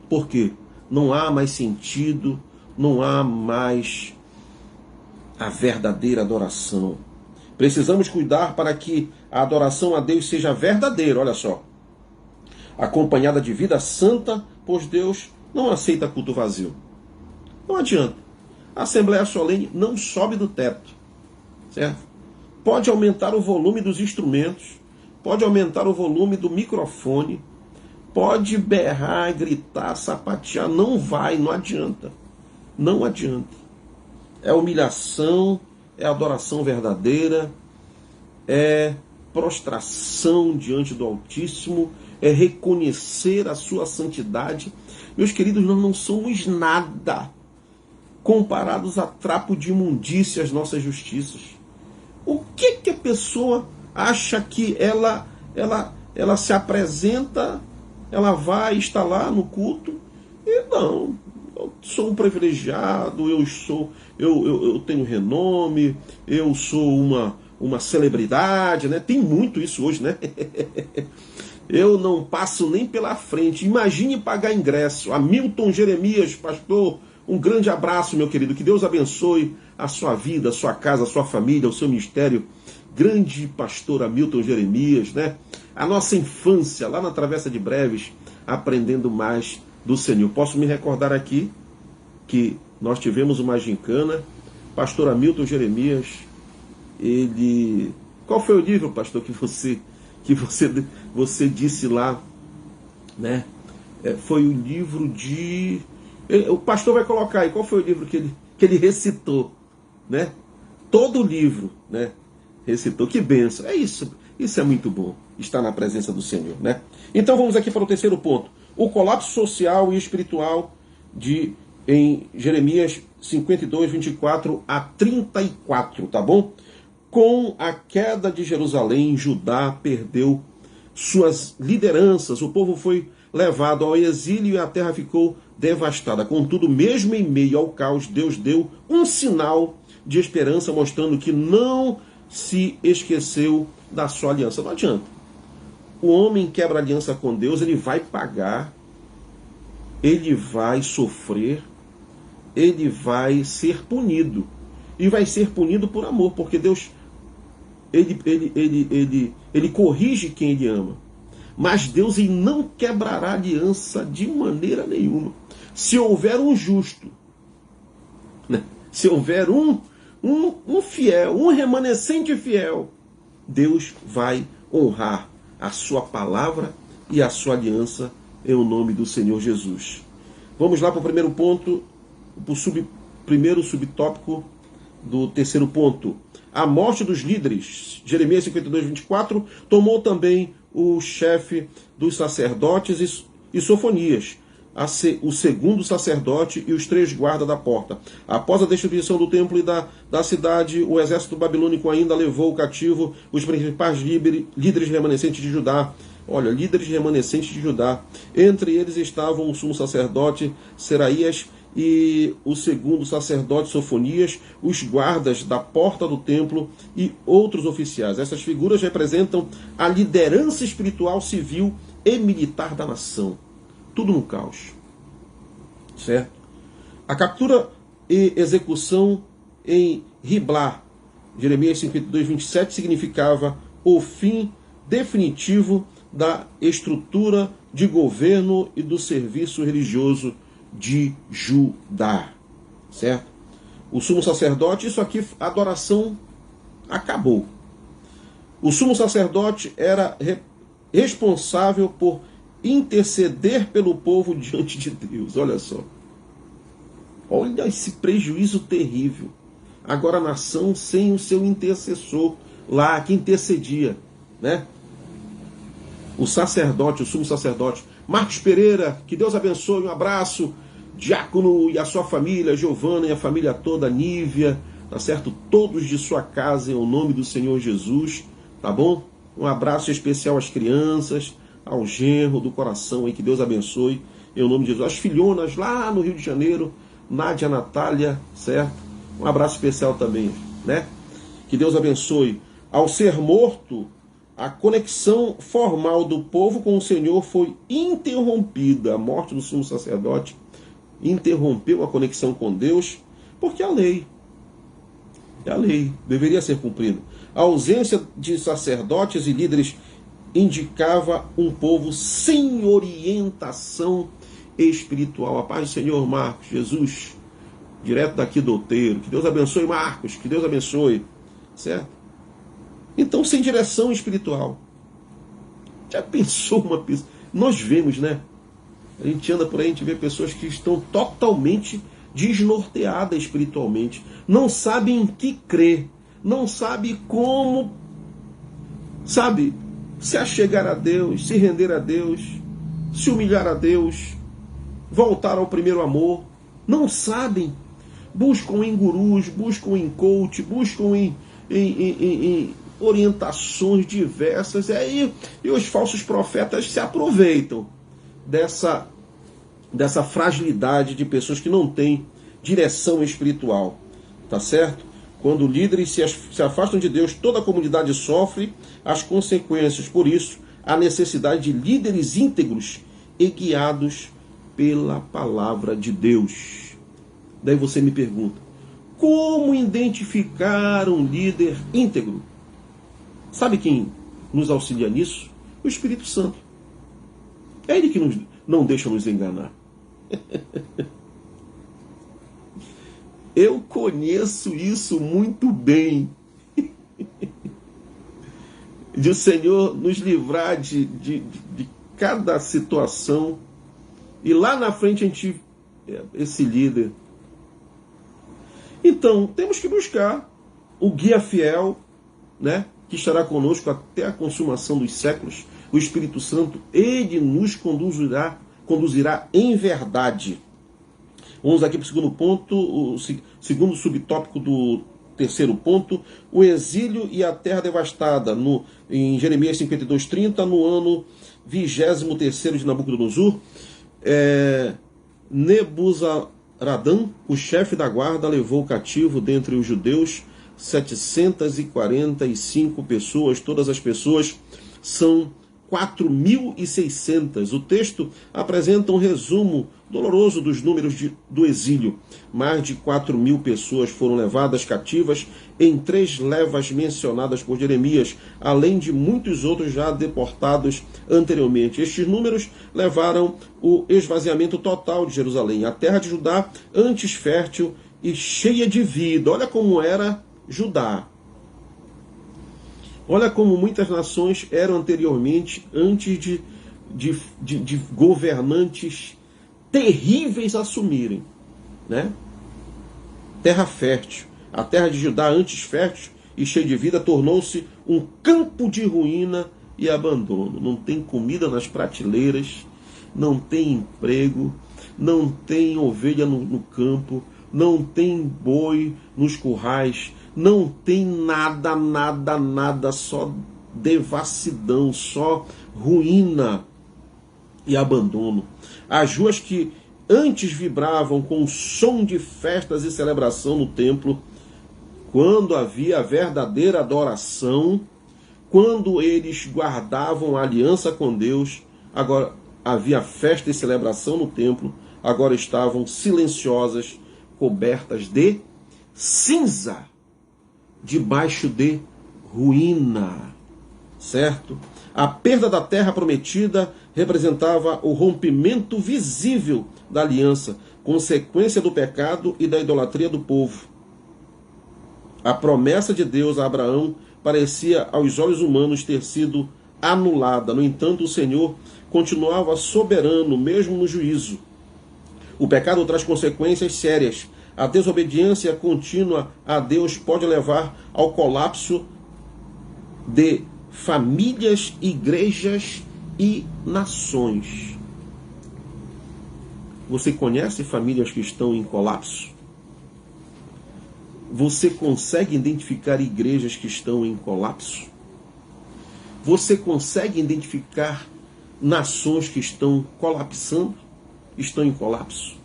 porque não há mais sentido, não há mais a verdadeira adoração. Precisamos cuidar para que a adoração a Deus seja verdadeira, olha só, acompanhada de vida santa, pois Deus não aceita culto vazio. Não adianta. A Assembleia Solene não sobe do teto, certo? Pode aumentar o volume dos instrumentos, pode aumentar o volume do microfone, pode berrar, gritar, sapatear, não adianta. Não adianta. É humilhação, é adoração verdadeira, é prostração diante do Altíssimo, é reconhecer a sua santidade. Meus queridos, nós não somos nada comparados a trapo de imundícia as nossas justiças. O que a pessoa acha que ela se apresenta, ela vai estar lá no culto e não, eu sou um privilegiado, eu tenho renome, eu sou uma celebridade, né? Tem muito isso hoje, né? Eu não passo nem pela frente. Imagine pagar ingresso. Hamilton Jeremias, pastor, um grande abraço, meu querido. Que Deus abençoe a sua vida, a sua casa, a sua família, o seu ministério. Grande pastor Hamilton Jeremias, né? A nossa infância, lá na Travessa de Breves, aprendendo mais do Senhor. Posso me recordar aqui que nós tivemos uma gincana, pastor Hamilton Jeremias, ele... Qual foi o livro, pastor, que você disse lá, né? Foi o livro de... O pastor vai colocar aí, qual foi o livro que ele recitou, né? Todo o livro, né? Recitou, que bênção. É isso é muito bom, estar na presença do Senhor, né? Então vamos aqui para o terceiro ponto. O colapso social e espiritual em Jeremias 52, 24 a 34, tá bom? Com a queda de Jerusalém, Judá perdeu suas lideranças, o povo foi levado ao exílio e a terra ficou devastada. Contudo, mesmo em meio ao caos, Deus deu um sinal de esperança, mostrando que não se esqueceu da sua aliança. Não adianta. O homem quebra aliança com Deus, ele vai pagar, ele vai sofrer, ele vai ser punido. E vai ser punido por amor, porque Deus ele corrige quem ele ama. Mas Deus ele não quebrará aliança de maneira nenhuma. Se houver um justo, né? Se houver um fiel, um remanescente fiel, Deus vai honrar a sua palavra e a sua aliança em o nome do Senhor Jesus. Vamos lá para o primeiro ponto, para o primeiro subtópico do terceiro ponto. A morte dos líderes. Jeremias 52, 24, tomou também o chefe dos sacerdotes e Sofonias, o segundo sacerdote e os 3 guardas da porta. Após a destruição do templo e da cidade, o exército babilônico ainda levou cativo os principais líderes remanescentes de Judá. Olha, líderes remanescentes de Judá. Entre eles estavam o sumo sacerdote Seraías e o segundo sacerdote Sofonias, os guardas da porta do templo e outros oficiais. Essas figuras representam a liderança espiritual, civil e militar da nação. Tudo no caos. Certo? A captura e execução em Riblá, Jeremias 52, 27, significava o fim definitivo da estrutura de governo e do serviço religioso de Judá. Certo? O sumo sacerdote, isso aqui, a adoração acabou. O sumo sacerdote era responsável por interceder pelo povo diante de Deus. Olha só. Olha esse prejuízo terrível. Agora a nação sem o seu intercessor lá, que intercedia, né? O sacerdote, o sumo sacerdote. Marcos Pereira, que Deus abençoe, um abraço. Diácono e a sua família, Giovana e a família toda, Nívia, tá certo? Todos de sua casa, em nome do Senhor Jesus, tá bom? Um abraço especial às crianças, ao genro do coração aí, que Deus abençoe, em nome de Jesus. As filhonas lá no Rio de Janeiro, Nádia, Natália, certo? Um abraço especial também, né? Que Deus abençoe. Ao ser morto, a conexão formal do povo com o Senhor foi interrompida. A morte do sumo sacerdote interrompeu a conexão com Deus, porque a lei deveria ser cumprida. A ausência de sacerdotes e líderes indicava um povo sem orientação espiritual. A paz do Senhor, Marcos, Jesus, direto daqui do Outeiro. Que Deus abençoe, Marcos, que Deus abençoe. Certo? Então, sem direção espiritual. Já pensou uma pessoa? Nós vemos, né? A gente anda por aí, a gente vê pessoas que estão totalmente desnorteadas espiritualmente. Não sabem em que crer. Não sabem como, sabe, se achegar a Deus, se render a Deus, se humilhar a Deus, voltar ao primeiro amor. Não sabem. Buscam em gurus, buscam em coach, buscam em orientações diversas. E os falsos profetas se aproveitam dessa fragilidade de pessoas que não têm direção espiritual. Tá certo? Quando líderes se afastam de Deus, toda a comunidade sofre as consequências. Por isso, a necessidade de líderes íntegros e guiados pela palavra de Deus. Daí você me pergunta, como identificar um líder íntegro? Sabe quem nos auxilia nisso? O Espírito Santo. É Ele que não deixa nos enganar. Eu conheço isso muito bem. De o Senhor nos livrar de cada situação. E lá na frente a gente, esse líder. Então, temos que buscar o guia fiel, né, que estará conosco até a consumação dos séculos. O Espírito Santo, Ele nos conduzirá em verdade. Vamos aqui para o segundo ponto, o segundo subtópico do terceiro ponto, o exílio e a terra devastada, em Jeremias 52, 30, no ano 23º de Nabucodonosor. Nebuzaradã, o chefe da guarda, levou cativo dentre os judeus 745 pessoas. Todas as pessoas são 4.600. O texto apresenta um resumo doloroso dos números do exílio. Mais de 4.000 pessoas foram levadas cativas em 3 levas mencionadas por Jeremias, além de muitos outros já deportados anteriormente. Estes números levaram o esvaziamento total de Jerusalém. A terra de Judá, antes fértil e cheia de vida. Olha como era Judá. Olha como muitas nações eram anteriormente, antes de governantes terríveis assumirem, né? Terra fértil. A terra de Judá, antes fértil e cheia de vida, tornou-se um campo de ruína e abandono. Não tem comida nas prateleiras, não tem emprego, não tem ovelha no campo, não tem boi nos currais, não tem nada, nada, nada, só devassidão, só ruína e abandono. As ruas que antes vibravam com o som de festas e celebração no templo, quando havia a verdadeira adoração, quando eles guardavam a aliança com Deus, agora havia festa e celebração no templo, agora estavam silenciosas, cobertas de cinza, debaixo de ruína, certo? A perda da terra prometida representava o rompimento visível da aliança, consequência do pecado e da idolatria do povo. A promessa de Deus a Abraão parecia aos olhos humanos ter sido anulada. No entanto, o Senhor continuava soberano, mesmo no juízo. O pecado traz consequências sérias. A desobediência contínua a Deus pode levar ao colapso de famílias, igrejas e nações. Você conhece famílias que estão em colapso? Você consegue identificar igrejas que estão em colapso? Você consegue identificar nações que estão colapsando? Estão em colapso?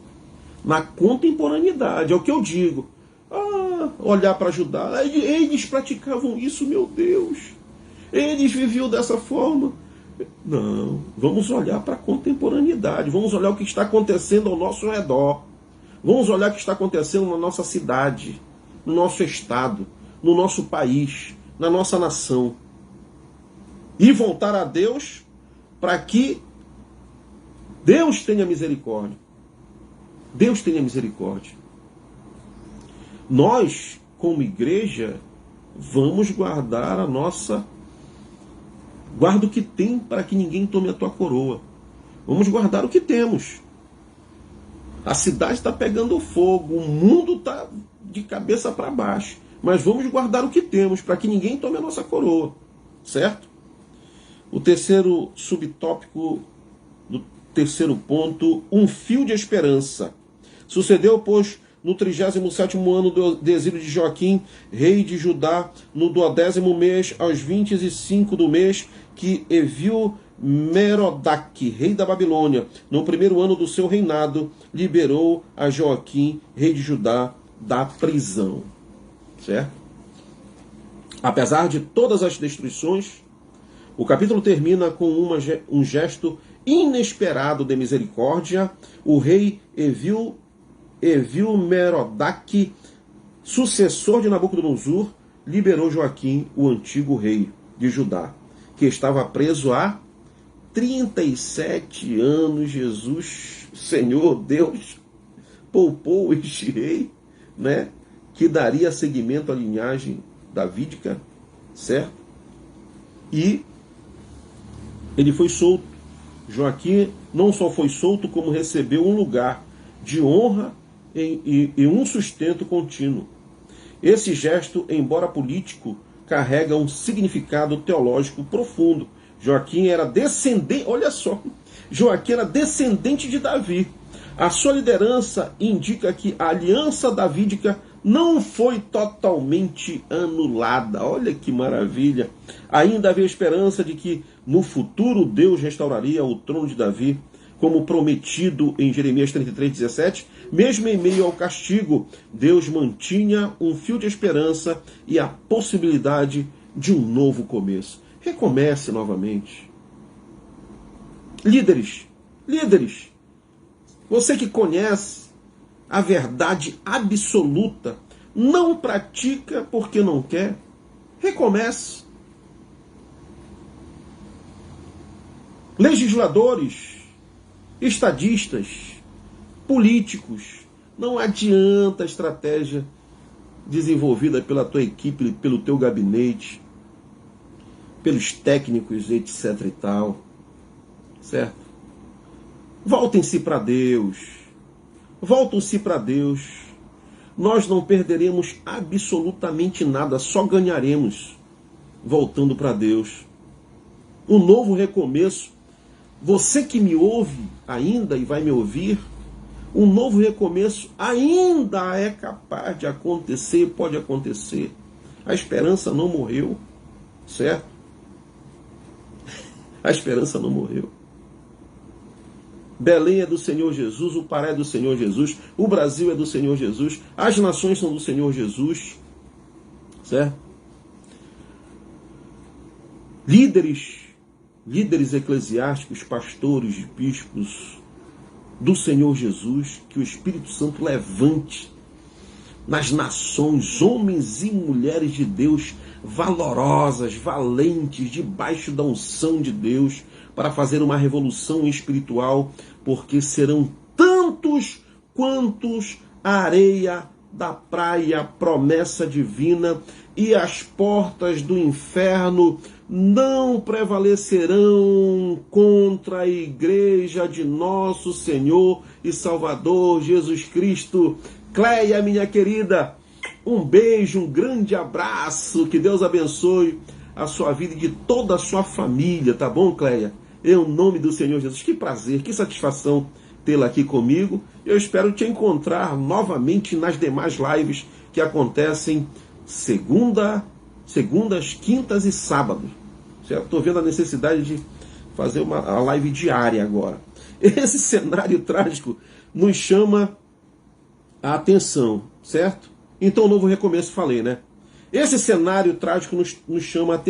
Na contemporaneidade, é o que eu digo. Olhar para Judá. Eles praticavam isso, meu Deus. Eles viviam dessa forma. Não, vamos olhar para a contemporaneidade. Vamos olhar o que está acontecendo ao nosso redor. Vamos olhar o que está acontecendo na nossa cidade, no nosso estado, no nosso país, na nossa nação. E voltar a Deus para que Deus tenha misericórdia. Deus tenha misericórdia. Nós, como igreja, vamos guardar a nossa... Guarda o que tem para que ninguém tome a tua coroa. Vamos guardar o que temos. A cidade está pegando fogo, o mundo está de cabeça para baixo. Mas vamos guardar o que temos para que ninguém tome a nossa coroa. Certo? O terceiro subtópico do terceiro ponto, um fio de esperança. Sucedeu, pois, no 37º ano do exílio de Joaquim, rei de Judá, no 12º mês, aos 25 do mês, que Evil-Merodach, rei da Babilônia, no primeiro ano do seu reinado, liberou a Joaquim, rei de Judá, da prisão. Certo? Apesar de todas as destruições, o capítulo termina com um gesto inesperado de misericórdia. O rei Evil-Merodach, sucessor de Nabucodonosor, liberou Joaquim, o antigo rei de Judá, que estava preso há 37 anos. Jesus, Senhor Deus, poupou este rei, né, que daria seguimento à linhagem davídica, certo? E ele foi solto. Joaquim não só foi solto, como recebeu um lugar de honra e um sustento contínuo. Esse gesto, embora político, carrega um significado teológico profundo. Joaquim era descendente, olha só, Joaquim era descendente de Davi. A sua liderança indica que a aliança davídica não foi totalmente anulada. Olha que maravilha! Ainda havia esperança de que no futuro Deus restauraria o trono de Davi, como prometido em Jeremias 33:17. Mesmo em meio ao castigo, Deus mantinha um fio de esperança e a possibilidade de um novo começo. Recomece novamente. Líderes, líderes, você que conhece a verdade absoluta, não pratica porque não quer, recomece. Legisladores, estadistas, políticos, não adianta a estratégia desenvolvida pela tua equipe, pelo teu gabinete, pelos técnicos, etc e tal, certo? Voltem-se para Deus, voltam-se para Deus. Nós não perderemos absolutamente nada, só ganharemos voltando para Deus. Um novo recomeço. Você que me ouve ainda e vai me ouvir, um novo recomeço ainda é capaz de acontecer, pode acontecer. A esperança não morreu, certo? A esperança não morreu. Belém é do Senhor Jesus, o Pará é do Senhor Jesus, o Brasil é do Senhor Jesus, as nações são do Senhor Jesus, certo? Líderes eclesiásticos, pastores, bispos do Senhor Jesus, que o Espírito Santo levante nas nações homens e mulheres de Deus valorosas, valentes, debaixo da unção de Deus, para fazer uma revolução espiritual, porque serão tantos quantos a areia da praia, promessa divina, e as portas do inferno não prevalecerão contra a igreja de nosso Senhor e Salvador Jesus Cristo. Cleia, minha querida, um beijo, um grande abraço, que Deus abençoe a sua vida e de toda a sua família, tá bom, Cleia? Em nome do Senhor Jesus, que prazer, que satisfação tê-la aqui comigo. Eu espero te encontrar novamente nas demais lives que acontecem segundas, quintas e sábados. Estou vendo a necessidade de fazer a live diária agora. Esse cenário trágico nos chama a atenção, certo? Então, o novo recomeço, falei, né? Esse cenário trágico nos chama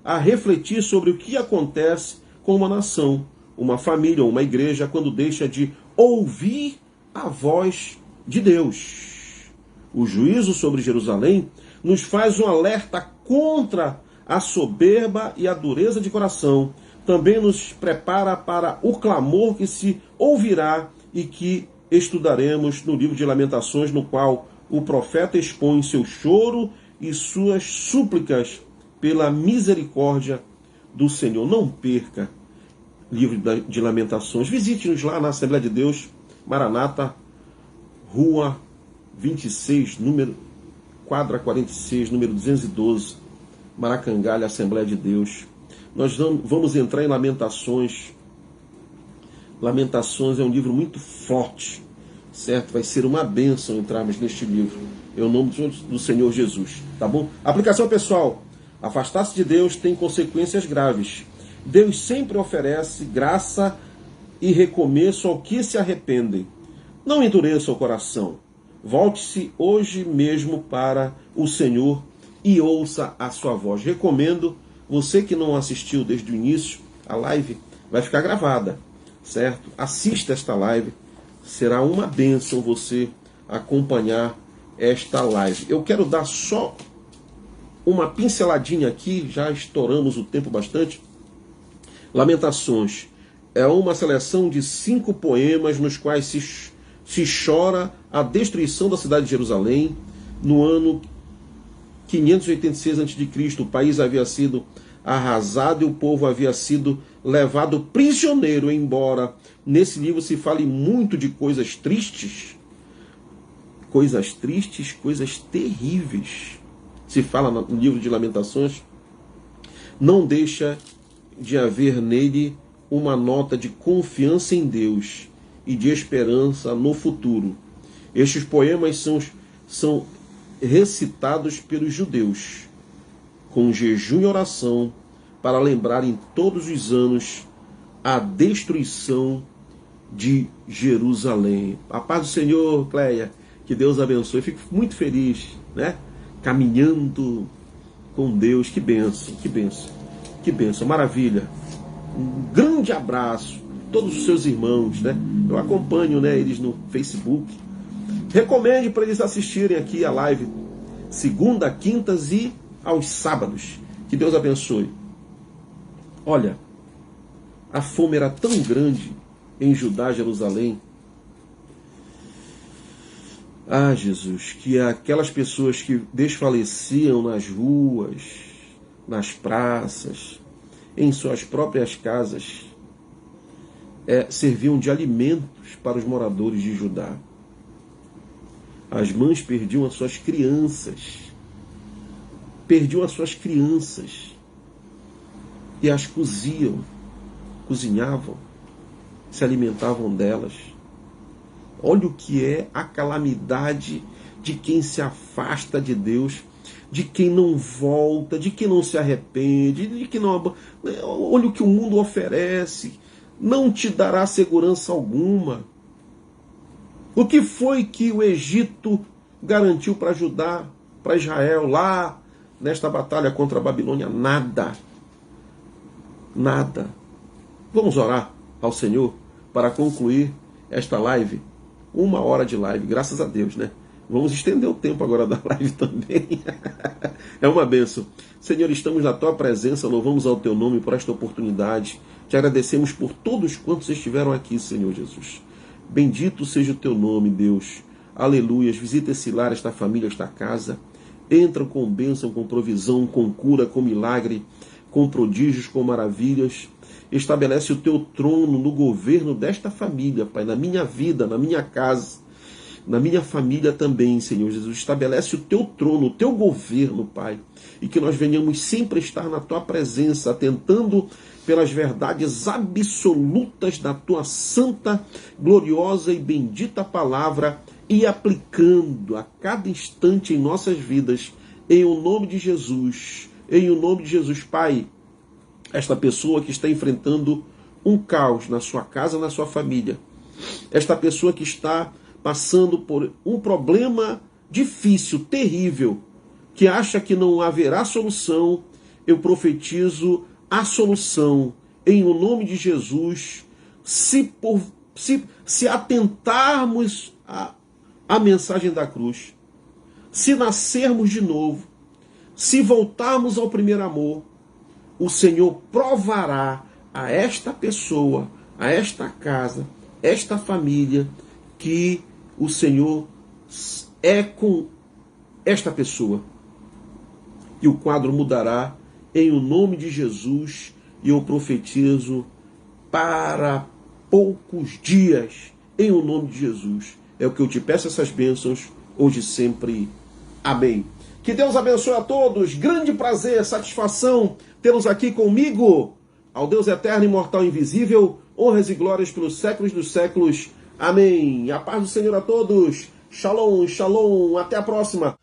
a refletir sobre o que acontece com uma nação, uma família ou uma igreja quando deixa de ouvir a voz de Deus. O juízo sobre Jerusalém nos faz um alerta contra a soberba e a dureza de coração. Também nos prepara para o clamor que se ouvirá e que estudaremos no livro de Lamentações, no qual o profeta expõe seu choro e suas súplicas pela misericórdia do Senhor. Não perca livro de Lamentações. Visite-nos lá na Assembleia de Deus, Maranata, Rua 26, quadra 46, número 212, Maracangalha, Assembleia de Deus. Nós vamos entrar em Lamentações. Lamentações é um livro muito forte, certo? Vai ser uma bênção entrarmos neste livro, em nome do Senhor Jesus, tá bom? Aplicação pessoal. Afastar-se de Deus tem consequências graves. Deus sempre oferece graça e recomeço ao que se arrependem. Não endureça o coração. Volte-se hoje mesmo para o Senhor e ouça a sua voz. Recomendo, você que não assistiu desde o início, a live vai ficar gravada, certo? Assista esta live. Será uma bênção você acompanhar esta live. Eu quero dar só uma pinceladinha aqui, já estouramos o tempo bastante. Lamentações é uma seleção de 5 poemas nos quais se chora a destruição da cidade de Jerusalém. No ano 586 a.C., o país havia sido arrasado e o povo havia sido levado prisioneiro, embora nesse livro se fale muito de coisas tristes, coisas terríveis. Se fala no livro de Lamentações, não deixa de haver nele uma nota de confiança em Deus e de esperança no futuro. Estes poemas são recitados pelos judeus, com jejum e oração, para lembrarem todos os anos a destruição de Jerusalém. A paz do Senhor, Cleia, que Deus abençoe. Fico muito feliz, né? Caminhando com Deus, que bênção, que bênção. Que bênção, maravilha. Um grande abraço a todos os seus irmãos, né? Eu acompanho, né, eles no Facebook. Recomende para eles assistirem aqui a live segunda, quintas e aos sábados. Que Deus abençoe. Olha, a fome era tão grande em Judá, Jerusalém. Ah, Jesus, que aquelas pessoas que desfaleciam nas ruas, nas praças, em suas próprias casas, serviam de alimentos para os moradores de Judá. As mães perdiam as suas crianças, e as cozinhavam, se alimentavam delas. Olha o que é a calamidade de quem se afasta de Deus, de quem não volta, de quem não se arrepende, de quem não... Olha o que o mundo oferece, não te dará segurança alguma. O que foi que o Egito garantiu para Judá, para Israel, lá nesta batalha contra a Babilônia? Nada. Nada. Vamos orar ao Senhor para concluir esta live. 1 hora de live, graças a Deus, né? Vamos estender o tempo agora da live também. É uma bênção. Senhor, estamos na Tua presença, louvamos ao Teu nome por esta oportunidade. Te agradecemos por todos quantos estiveram aqui, Senhor Jesus. Bendito seja o Teu nome, Deus. Aleluias. Visita esse lar, esta família, esta casa. Entram com bênção, com provisão, com cura, com milagre, com prodígios, com maravilhas. Estabelece o Teu trono no governo desta família, Pai, na minha vida, na minha casa, na minha família também, Senhor Jesus. Estabelece o Teu trono, o Teu governo, Pai, e que nós venhamos sempre estar na Tua presença, atentando pelas verdades absolutas da Tua santa, gloriosa e bendita palavra e aplicando a cada instante em nossas vidas, em o nome de Jesus, Pai. Esta pessoa que está enfrentando um caos na sua casa, na sua família. Esta pessoa que está passando por um problema difícil, terrível, que acha que não haverá solução, eu profetizo a solução em o nome de Jesus. Se atentarmos à mensagem da cruz, se nascermos de novo, se voltarmos ao primeiro amor, o Senhor provará a esta pessoa, a esta casa, esta família, que o Senhor é com esta pessoa. E o quadro mudará em o nome de Jesus, e eu profetizo para poucos dias, em o nome de Jesus. É o que eu te peço, essas bênçãos, hoje e sempre. Amém. Que Deus abençoe a todos. Grande prazer, satisfação tê-los aqui comigo. Ao Deus eterno, imortal, invisível, honras e glórias pelos séculos dos séculos. Amém. A paz do Senhor a todos. Shalom, shalom. Até a próxima.